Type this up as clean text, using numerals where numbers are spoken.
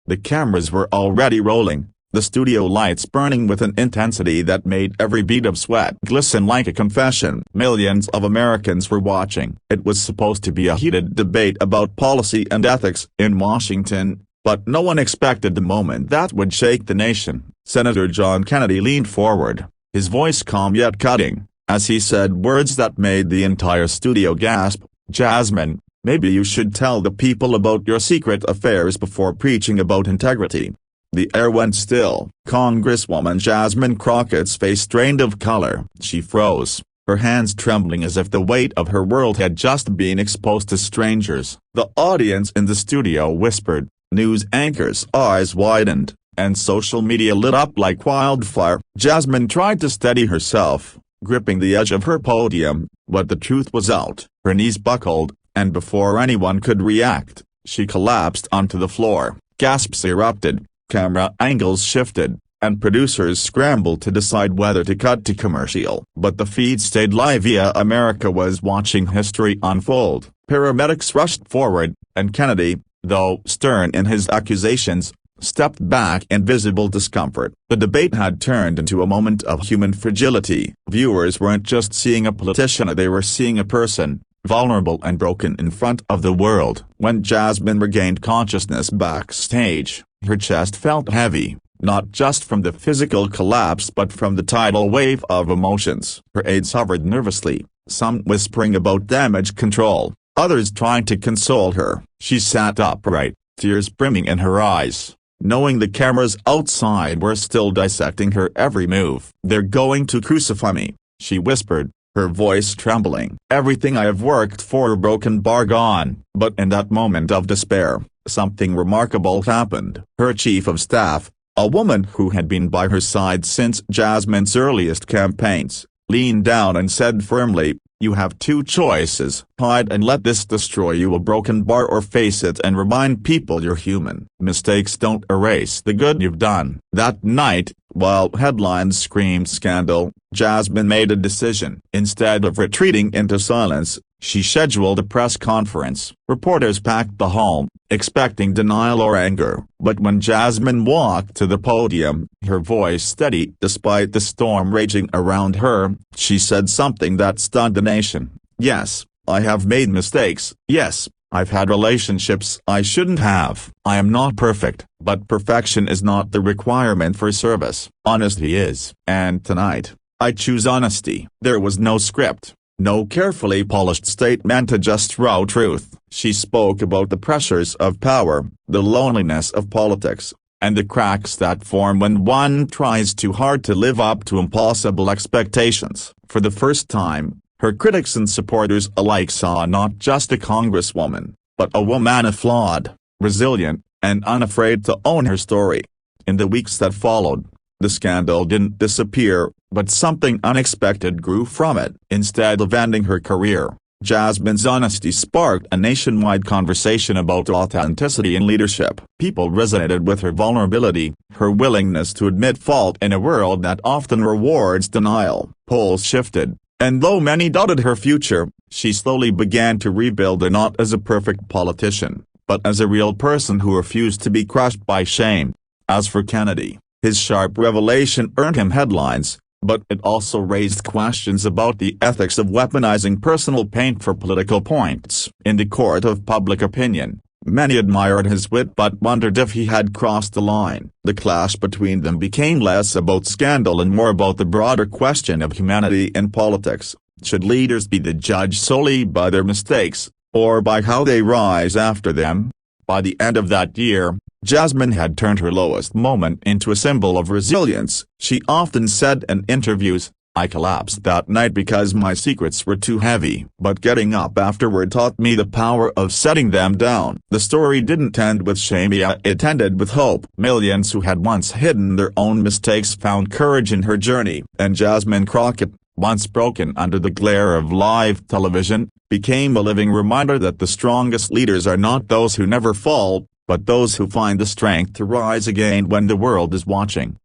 The cameras were already rolling, the studio lights burning with an intensity that made every bead of sweat glisten like a confession. Millions of Americans were watching. It was supposed to be a heated debate about policy and ethics in Washington, but no one expected the moment that would shake the nation. Senator John Kennedy leaned forward, his voice calm yet cutting, as he said words that made the entire studio gasp. "Jasmine, maybe you should tell the people about your secret affairs before preaching about integrity." The air went still. Congresswoman Jasmine Crockett's face drained of color. She froze, her hands trembling as if the weight of her world had just been exposed to strangers. The audience in the studio whispered, news anchors' eyes widened, and social media lit up like wildfire. Jasmine tried to steady herself, gripping the edge of her podium, but the truth was out. Her knees buckled, and before anyone could react, she collapsed onto the floor. Gasps erupted, camera angles shifted, and producers scrambled to decide whether to cut to commercial. But the feed stayed live. America was watching history unfold. Paramedics rushed forward, and Kennedy, though stern in his accusations, stepped back in visible discomfort. The debate had turned into a moment of human fragility. Viewers weren't just seeing a politician, they were seeing a person, vulnerable and broken in front of the world. When Jasmine regained consciousness backstage, her chest felt heavy, not just from the physical collapse but from the tidal wave of emotions. Her aides hovered nervously, some whispering about damage control, others trying to console her. She sat upright, tears brimming in her eyes, knowing the cameras outside were still dissecting her every move. "They're going to crucify me," she whispered, her voice trembling. "Everything I have worked for, broken bar gone." But in that moment of despair, something remarkable happened. Her chief of staff, a woman who had been by her side since Jasmine's earliest campaigns, leaned down and said firmly, "You have two choices: hide and let this destroy you, a broken bar, or face it and remind people you're human. Mistakes don't erase the good you've done." That night, while headlines screamed scandal, Jasmine made a decision. Instead of retreating into silence, she scheduled a press conference. Reporters packed the hall, expecting denial or anger. But when Jasmine walked to the podium, her voice steady despite the storm raging around her, she said something that stunned the nation. "Yes, I have made mistakes. Yes, I've had relationships I shouldn't have. I am not perfect, but perfection is not the requirement for service. Honesty is. And tonight, I choose honesty." There was no script, no carefully polished statement, just raw truth. She spoke about the pressures of power, the loneliness of politics, and the cracks that form when one tries too hard to live up to impossible expectations. For the first time, her critics and supporters alike saw not just a congresswoman, but a woman flawed, resilient, and unafraid to own her story. In the weeks that followed, the scandal didn't disappear, but something unexpected grew from it. Instead of ending her career, Jasmine's honesty sparked a nationwide conversation about authenticity in leadership. People resonated with her vulnerability, her willingness to admit fault in a world that often rewards denial. Polls shifted, and though many doubted her future, she slowly began to rebuild, and not as a perfect politician, but as a real person who refused to be crushed by shame. As for Kennedy, his sharp revelation earned him headlines, but it also raised questions about the ethics of weaponizing personal pain for political points. In the court of public opinion, many admired his wit but wondered if he had crossed the line. The clash between them became less about scandal and more about the broader question of humanity in politics. Should leaders be the judge solely by their mistakes, or by how they rise after them? By the end of that year, Jasmine had turned her lowest moment into a symbol of resilience. She often said in interviews, "I collapsed that night because my secrets were too heavy. But getting up afterward taught me the power of setting them down." The story didn't end with shame, it ended with hope. Millions who had once hidden their own mistakes found courage in her journey. And Jasmine Crockett, once broken under the glare of live television, became a living reminder that the strongest leaders are not those who never fall, but those who find the strength to rise again when the world is watching.